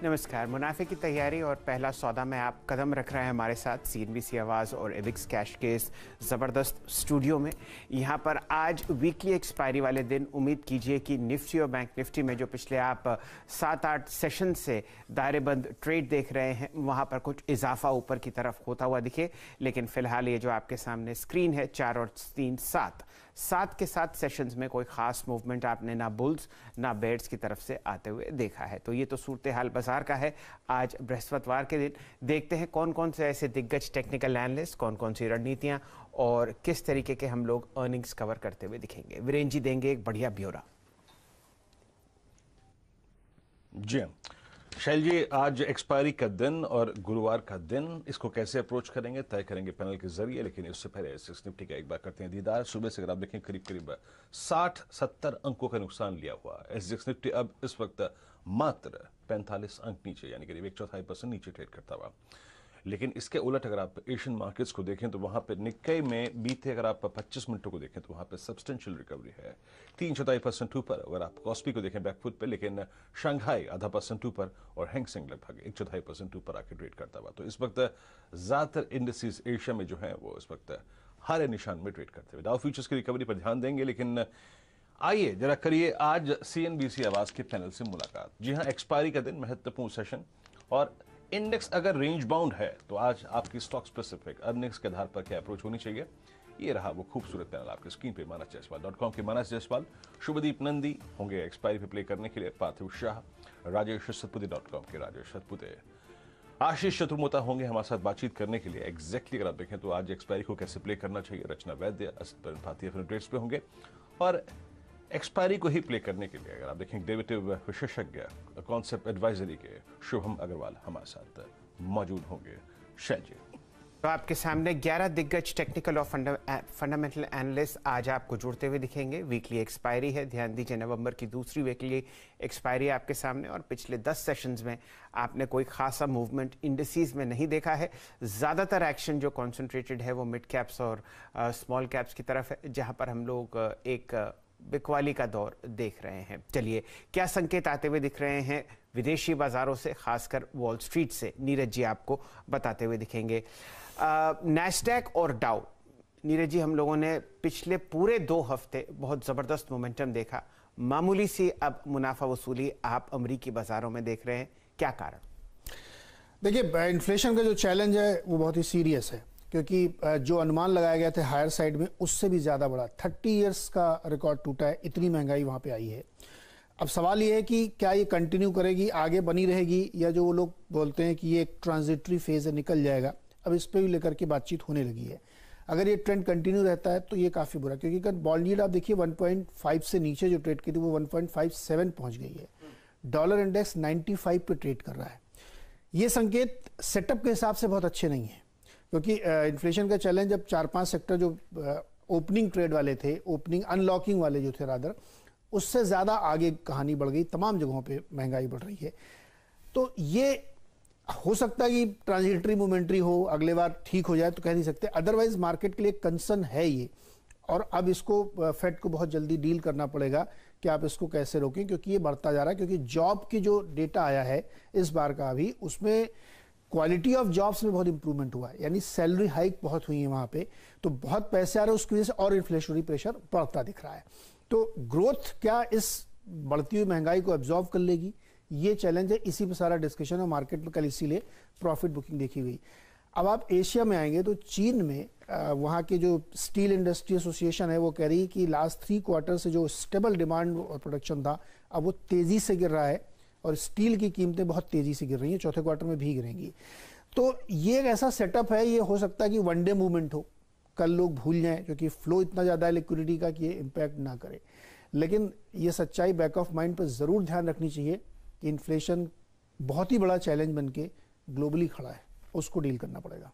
नमस्कार। मुनाफे की तैयारी और पहला सौदा में आप कदम रख रहे हैं हमारे साथ सीएनबीसी आवाज़ और एविक्स कैश के इस ज़बरदस्त स्टूडियो में। यहाँ पर आज वीकली एक्सपायरी वाले दिन उम्मीद कीजिए कि निफ्टी और बैंक निफ्टी में जो पिछले आप 7-8 सेशन से दायरेबंद ट्रेड देख रहे हैं वहाँ पर कुछ इजाफा ऊपर की तरफ होता हुआ दिखे। लेकिन फिलहाल ये जो आपके सामने स्क्रीन है 4 और 3 7 के 7 सेशंस में कोई ख़ास मूवमेंट आपने ना बुल्स ना बेयर्स की तरफ से आते हुए देखा है। तो ये तो सूरत हाल बाजार का है। आज बृहस्पतिवार के दिन देखते हैं कौन कौन से ऐसे दिग्गज टेक्निकल एनालिस्ट, कौन कौन सी रणनीतियां और किस तरीके के हम लोग अर्निंग्स कवर करते हुए दिखेंगे। वीरेंद्र जी देंगे एक बढ़िया ब्यौरा। जी शैल जी, आज एक्सपायरी का दिन और गुरुवार का दिन, इसको कैसे अप्रोच करेंगे तय करेंगे पैनल के जरिए। लेकिन इससे पहले एसएक्स निफ्टी का एक बार करते हैं दीदार। सुबह से अगर आप देखें करीब करीब 60-70 अंकों का नुकसान लिया हुआ एसएक्स निफ्टी अब इस वक्त मात्र 45 अंक नीचे, यानी करीब 1/4% नीचे ट्रेड करता हुआ। लेकिन इसके उलट अगर आप एशियन मार्केट्स को देखें तो वहां पे निक्केई में बीते अगर आप 25 मिनटों को देखें तो वहां पे सब्सटेंशियल रिकवरी है, 3/4% ऊपर। अगर आप कॉस्पी को देखें बैकफुट पे, लेकिन शंघाई 0.5% ऊपर और हैंगसेंग लगभग 1/4% ऊपर आके ट्रेड करता हुआ। तो इस वक्त ज्यादातर इंडिसेस एशिया में जो है वो इस वक्त हरे निशान में ट्रेड करते हुए। डाउ फ्यूचर्स की रिकवरी पर ध्यान देंगे, लेकिन आइए जरा करिए आज सीएनबीसी आवाज के पैनल से मुलाकात। जी हाँ, एक्सपायरी का दिन, महत्वपूर्ण सेशन, और इंडेक्स अगर रेंज बाउंड है तो आज आपकी स्टॉक स्पेसिफिक अर्निंग्स के आधार पर क्या अप्रोच होनी चाहिए, ये रहा वो खूबसूरत पैनल आपके स्क्रीन पे। manasjaiswal.com के मानस जायसवाल, शुभदीप नंदी होंगे एक्सपायरी पे प्ले करने के लिए, पार्थिव शाह, राजेश सतपुते.com के राजेश सतपुते, आशीष चतुर्मोता होंगे हमारे साथ बातचीत करने के लिए। एग्जैक्टली अगर आप देखें तो आज एक्सपायरी को कैसे प्ले करना चाहिए, रचना वैद्य भारतीय ट्रेड्स पे होंगे। और एक्सपायरी को ही प्ले करने के लिए अगर आप देखें डेरिवेटिव विशेषज्ञ कॉन्सेप्ट एडवाइजरी के शुभम अग्रवाल हमारे साथ मौजूद होंगे। शैल जी, तो आपके सामने 11 दिग्गज टेक्निकल और फंडामेंटल एनालिस्ट आज आपको जुड़ते हुए दिखेंगे। वीकली एक्सपायरी है, ध्यान दीजिए, नवंबर की दूसरी वीकली एक्सपायरी आपके सामने। और पिछले 10 सेशंस में आपने कोई खासा मूवमेंट इंडिसेस में नहीं देखा है। ज़्यादातर एक्शन जो कॉन्सेंट्रेटेड है वो मिड कैप्स और स्मॉल कैप्स की तरफ है, जहाँ पर हम लोग एक बिकवाली का दौर देख रहे हैं। चलिए, क्या संकेत आते हुए दिख रहे हैं विदेशी बाजारों से, खासकर वॉल स्ट्रीट से, नीरज जी आपको बताते हुए दिखेंगे। नैस्डैक और डाउ, नीरज जी, हम लोगों ने पिछले पूरे 2 हफ्ते बहुत ज़बरदस्त मोमेंटम देखा। मामूली सी अब मुनाफा वसूली आप अमरीकी बाजारों में देख रहे हैं, क्या कारण? देखिए, इन्फ्लेशन का जो चैलेंज है वो बहुत ही सीरियस है, क्योंकि जो अनुमान लगाया गया था हायर साइड में उससे भी ज़्यादा बड़ा 30 इयर्स का रिकॉर्ड टूटा है। इतनी महंगाई वहाँ पे आई है। अब सवाल ये है कि क्या ये कंटिन्यू करेगी, आगे बनी रहेगी, या जो वो लोग बोलते हैं कि ये एक ट्रांजिटरी फेज है, निकल जाएगा। अब इस पर भी लेकर के बातचीत होने लगी है। अगर ये ट्रेंड कंटिन्यू रहता है तो ये काफ़ी बुरा, क्योंकि अगर बॉन्ड यील्ड आप देखिए 1.5 से नीचे जो ट्रेड की थी वो 1.57 पहुँच गई है। डॉलर इंडेक्स 95 पे ट्रेड कर रहा है। ये संकेत सेटअप के हिसाब से बहुत अच्छे नहीं है, क्योंकि इन्फ्लेशन का चैलेंज अब 4-5 सेक्टर जो ओपनिंग ट्रेड वाले थे, ओपनिंग अनलॉकिंग वाले जो थे रादर, उससे ज़्यादा आगे कहानी बढ़ गई। तमाम जगहों पे महंगाई बढ़ रही है। तो ये हो सकता है कि ट्रांजिटरी मोमेंट्री हो, अगले बार ठीक हो जाए, तो कह नहीं सकते। अदरवाइज मार्केट के लिए कंसर्न है ये, और अब इसको फेड को बहुत जल्दी डील करना पड़ेगा कि आप इसको कैसे रोकें, क्योंकि ये बढ़ता जा रहा है। क्योंकि जॉब की जो डेटा आया है इस बार का अभी, उसमें क्वालिटी ऑफ जॉब्स में बहुत इंप्रूवमेंट हुआ है, यानी सैलरी हाइक बहुत हुई है वहाँ पे। तो बहुत पैसे आ रहे हैं, उसकी वजह से और इन्फ्लेशनरी प्रेशर बढ़ता दिख रहा है। तो ग्रोथ क्या इस बढ़ती हुई महंगाई को एब्जॉर्व कर लेगी, ये चैलेंज है। इसी पे सारा डिस्कशन है मार्केट में कल, इसीलिए प्रॉफिट बुकिंग देखी गई। अब आप एशिया में आएंगे तो चीन में वहाँ के जो स्टील इंडस्ट्री एसोसिएशन है वो कह रही है कि लास्ट 3 क्वार्टर से जो स्टेबल डिमांड और प्रोडक्शन था अब वो तेज़ी से गिर रहा है, और स्टील की कीमतें बहुत तेज़ी से गिर रही हैं, चौथे क्वार्टर में भी गिरेंगी। तो ये एक ऐसा सेटअप है, ये हो सकता है कि वन डे मूवमेंट हो, कल लोग भूल जाएं, क्योंकि फ्लो इतना ज़्यादा है लिक्विडिटी का कि ये इम्पैक्ट ना करे। लेकिन ये सच्चाई बैक ऑफ माइंड पर ज़रूर ध्यान रखनी चाहिए कि इन्फ्लेशन बहुत ही बड़ा चैलेंज बन के ग्लोबली खड़ा है, उसको डील करना पड़ेगा।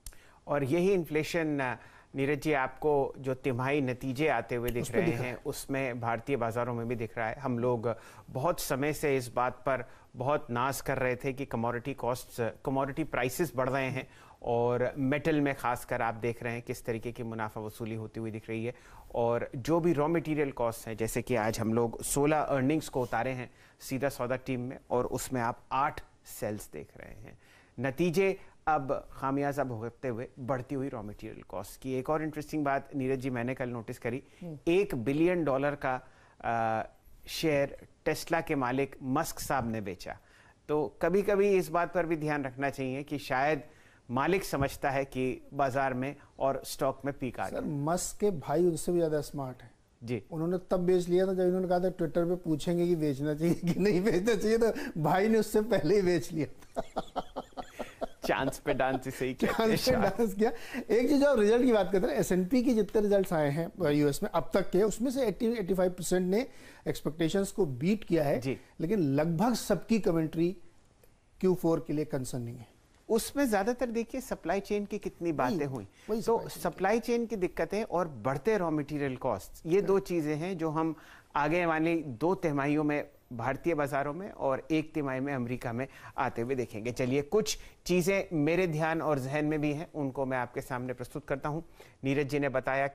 और यही इन्फ्लेशन नीरज जी आपको जो तिमाही नतीजे आते हुए दिख रहे हैं उसमें भारतीय बाजारों में भी दिख रहा है। हम लोग बहुत समय से इस बात पर बहुत नाज कर रहे थे कि कमोडिटी प्राइसेस बढ़ रहे हैं, और मेटल में खासकर आप देख रहे हैं किस तरीके की मुनाफा वसूली होती हुई दिख रही है। और जो भी रॉ मटेरियल कॉस्ट हैं, जैसे कि आज हम लोग 16 अर्निंग्स को उतारे हैं सीधा सौदा टीम में, और उसमें आप 8 सेल्स देख रहे हैं। नतीजे अब खामियाजा भुगतते हुए बढ़ती हुई रॉ मटेरियल कॉस्ट की। एक और इंटरेस्टिंग बात नीरज जी मैंने कल नोटिस करी, $1 बिलियन का शेयर टेस्ला के मालिक मस्क साहब ने बेचा। तो कभी कभी इस बात पर भी ध्यान रखना चाहिए कि शायद मालिक समझता है कि बाजार में और स्टॉक में पीक आ गया। सर मस्क के भाई उनसे भी ज्यादा स्मार्ट है जी। उन्होंने तब बेच लिया था जब इन्होंने कहा था ट्विटर पे पूछेंगे कि बेचना चाहिए कि नहीं बेचना चाहिए, तो भाई ने उससे पहले ही बेच लिया था। चांस पे डांस इसे ही कहते हैं। चांस पे डांस किया। एक चीज और रिजल्ट की बात करते हैं, S&P के जितने रिजल्ट्स आए हैं यूएस में अब तक के, उसमें से 80-85% ने एक्सपेक्टेशंस को बीट किया है जी। लेकिन लगभग सबकी कमेंट्री Q4 के लिए कंसर्निंग है। उसमें ज्यादातर देखिए सप्लाई चेन की कितनी बातें हुई। वही तो supply chain सप्लाई चेन की दिक्कतें और बढ़ते रॉ मटेरियल कॉस्ट, ये दो चीजें हैं जो हम आगे वाली 2 तिमाहियों में भारतीय बाजारों में और 1 तिमाही में अमेरिका में आते हुए देखेंगे। चलिए कुछ चीजें मेरे ध्यान और जहन में भी हैं, उनको मैं आपके सामने प्रस्तुत करता हूं। नीरज जी ने बताया